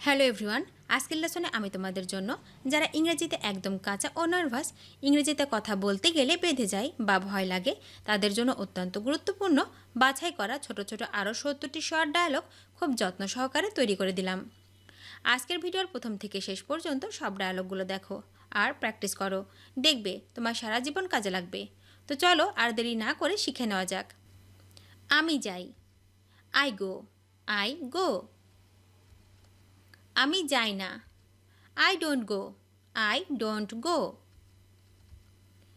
Hello everyone, আজকের লেসনে আমি তোমাদের জন্য যারা ইংরেজিতে একদম কাঁচা ও নার্ভাস, ইংরেজিতে কথা বলতে গেলে বেঁধে যায় বা ভয় লাগে, তাদের জন্য অত্যন্ত গুরুত্বপূর্ণ বাছাই করা ছোট ছোট আরও 70টি শর্ট ডায়ালগ খুব যত্ন সহকারে তৈরি করে দিলাম। আজকের ভিডিওর প্রথম থেকে শেষ পর্যন্ত সব ডায়ালগগুলো দেখো আর প্র্যাকটিস করো, দেখবে তোমার সারা জীবন কাজে লাগবে। তো চলো আর দেরি না করে শিখে নেওয়া যাক। আমি যাই, আই গো, আই গো। আমি যাই না, I don't go, I don't go.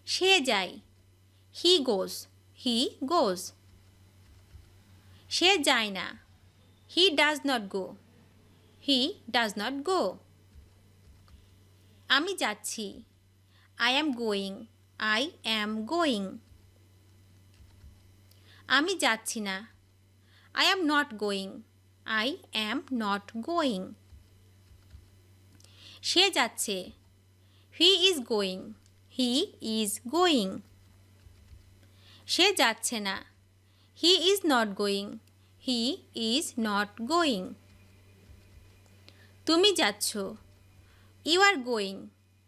সে যায়, হি গোজ, হি গোজ। সে যায় না, he does not go, he does not go. আমি যাচ্ছি, I am going, I am going. আমি যাচ্ছি না, I am not going, I am not going. সে যাচ্ছে, he is going, he is going. সে যাচ্ছে না, he is not going, he is not going. তুমি যাচ্ছ, you are going,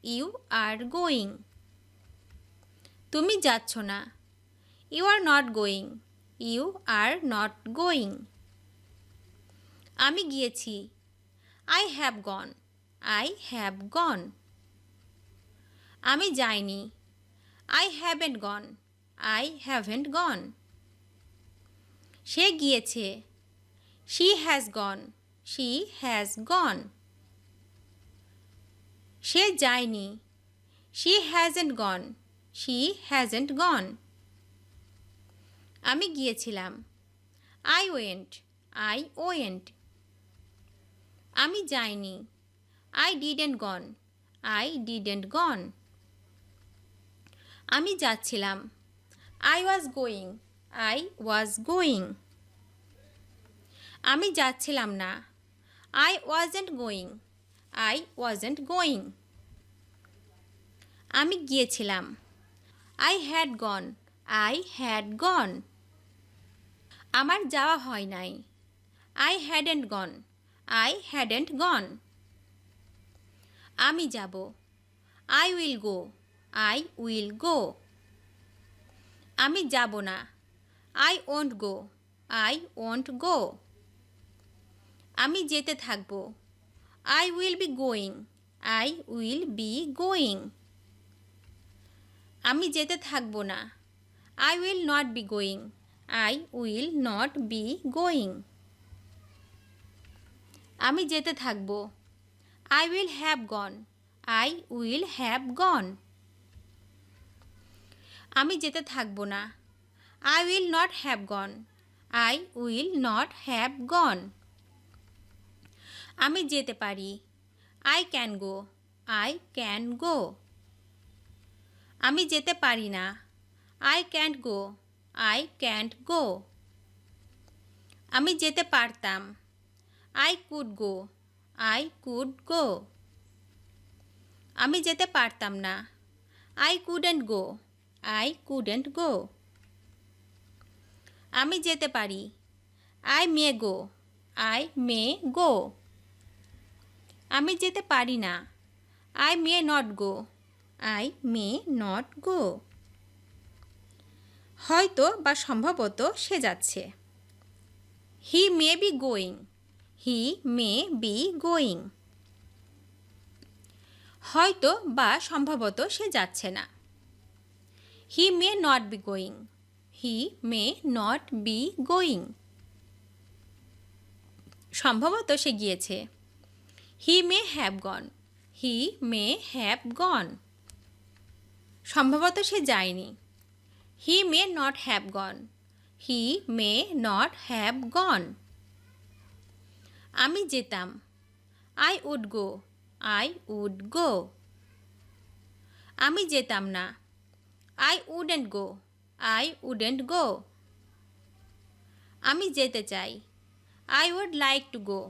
you are going. তুমি যাচ্ছ না, you are not going, you are not going. আমি গিয়েছি, I have gone, I have gone. আমি যাইনি, I haven't gone, I haven't gone. সে গিয়েছে, she has gone, she has gone. সে যায়নি, she hasn't gone, she hasn't gone. আমি গিয়েছিলাম, আই ওয়েন্ট, আই ওয়েন্ট। আমি যাইনি, I didn't gone, I didn't gone. আমি যাচ্ছিলাম, I was going, I was going. আমি যাচ্ছিলাম না, I wasn't going, I wasn't going. আমি গিয়েছিলাম, I had gone, I had gone. আমার যাওয়া হয় নাই, I hadn't gone, I hadn't gone. আমি যাব, I will go, I will go. আমি যাব না, I won't go, I won't go. আমি যেতে থাকব, I will be going, I will be going. আমি যেতে থাকব না, I will not be going, I will not be going. আমি যেতে থাকব, I will have gone, I will have gone. আমি যেতে থাকব না, I will not have gone, I will not have gone. আমি যেতে পারি, I can go, I can go. আমি যেতে পারি না, I can't go, I can't go. আমি যেতে পারতাম, I could go, I could go. আমি যেতে পারতাম না, I couldn't go, I couldn't go. আমি যেতে পারি, আই মে গো, আই মে গো। আমি যেতে পারি না, I may not go, I may not go. হয়তো বা সম্ভবত সে যাচ্ছে, he may be going, he may be going. হয়তো বা সম্ভবত সে যাচ্ছে না, he may not be going, he may not be going. সম্ভবত সে গিয়েছে, হি may have gone, he may have gone. সম্ভবত সে যায়নি, he may not have gone, he may not have gone. আমি যেতাম, I would go, I would go. আমি যেতাম না, I wouldn't go, I wouldn't go. আমি যেতে চাই, I would like to go,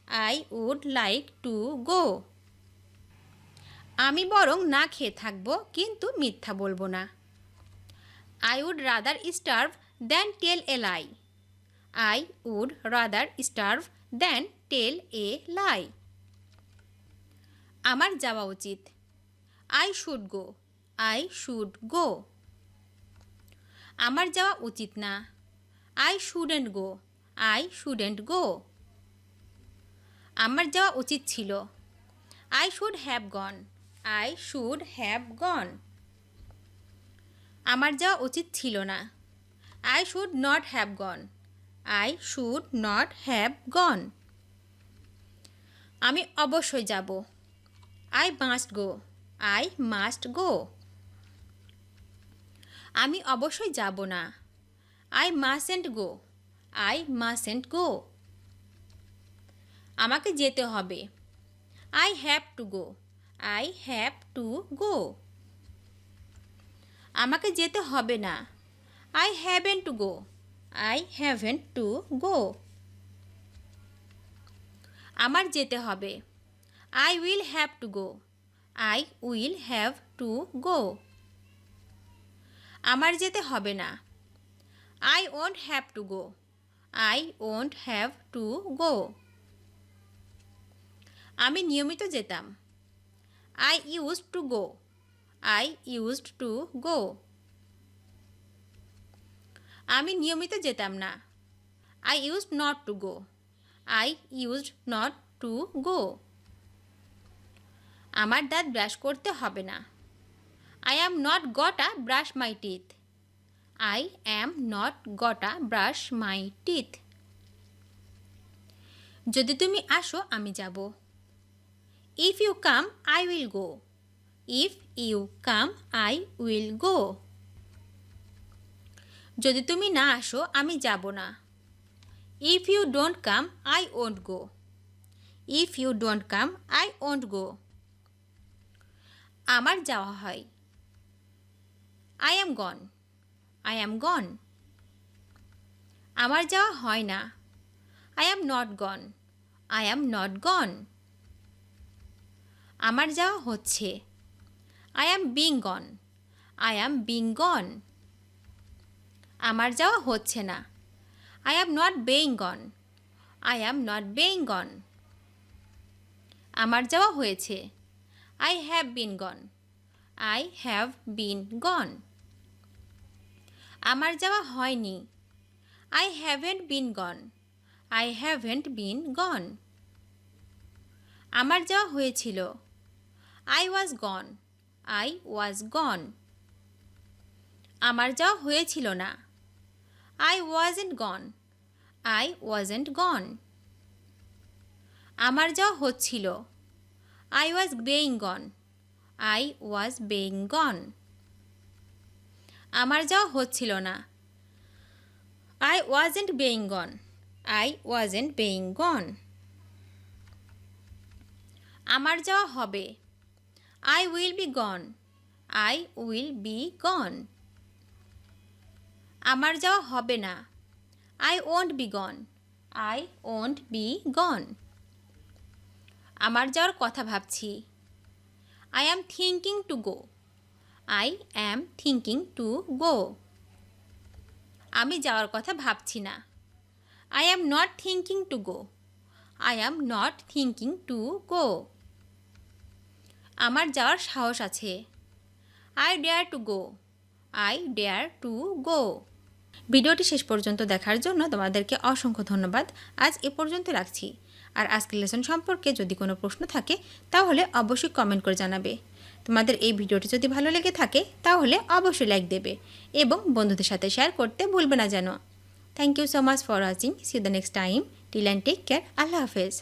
I would like to go. আমি বরং না খেয়ে থাকবো কিন্তু মিথ্যা বলবো না, I would rather starve than tell a lie, I would rather starve than tell a lie. আমার যাওয়া উচিত। I should go. I should go. আমার যাওয়া উচিত না। I shouldn't go. I shouldn't go. আমার যাওয়া উচিত ছিল। I should have gone. I should have gone. আমার যাওয়া উচিত ছিল না। I should not have gone. I should not have gone. আমি অবশ্যই যাব। I must go. I must go. আমি অবশ্যই যাব না। I mustn't go. I mustn't go. আমাকে যেতে হবে। I have two go. I have to go. আমাকে যেতে হবে না। I haven't two go. I haven't two go. আমার যেতে হবে। I will have to go. I will have to go. আমার যেতে হবে না। I won't have to go. I won't have to go. আমি নিয়মিত যেতাম। I used to go. I used to go. আমি নিয়মিত যেতাম না। I used not to go. I used not to go. আমার দাঁত ব্রাশ করতে হবে না। I am not gotta brush my teeth. I am not gotta brush my teeth. যদি তুমি আসো আমি যাব। If you come I will go. If you come I will go. যদি তুমি না আসো আমি যাব না। If you don't come I won't go. If you don't come I won't go. আমার যাওয়া হয়। I am gone. I am gone. আমার যাওয়া হয় না। I am not gone. I am not gone. আমার যাওয়া হচ্ছে। I am being gone. I am being gone. আমার যাওয়া হচ্ছে না। I am not being gone. I am not being gone. আমার যাওয়া হয়েছে। I have been gone. I have been gone. আমার যাওয়া হয়নি। I haven't been gone. I haven't been gone. আমার যাওয়া হয়েছিল। I was gone. I was gone. আমার যাওয়া হয়েছিল না। I wasn't gone. I wasn't gone. আমার যাওয়া হচ্ছিল। I was being gone. I was being gone. আমার যাওয়া হচ্ছিল না। I wasn't being gone. I wasn't being gone. আমার যাওয়া হবে। I will be gone. I will be gone. আমার যাওয়া হবে না। I won't be gone. I won't be gone. আমার যাওয়ার কথা ভাবছি। I am thinking to go. I am thinking to go. আমি যাওয়ার কথা ভাবছি না। I am not thinking to go. I am not thinking to go. আমার যাওয়ার সাহস আছে। I dare to go. I dare to go. ভিডিওটি শেষ পর্যন্ত দেখার জন্য তোমাদেরকে অসংখ্য ধন্যবাদ। আজ এ পর্যন্ত রাখছি। আর আজকের লেসন সম্পর্কে যদি কোনো প্রশ্ন থাকে তাহলে অবশ্যই কমেন্ট করে জানাবে। তোমাদের এই ভিডিওটি যদি ভালো লেগে থাকে তাহলে অবশ্যই লাইক দেবে এবং বন্ধুদের সাথে শেয়ার করতে ভুলবে না যেন। Thank you so much for watching. See you the next time. Till and take care. আল্লাহ হাফেজ।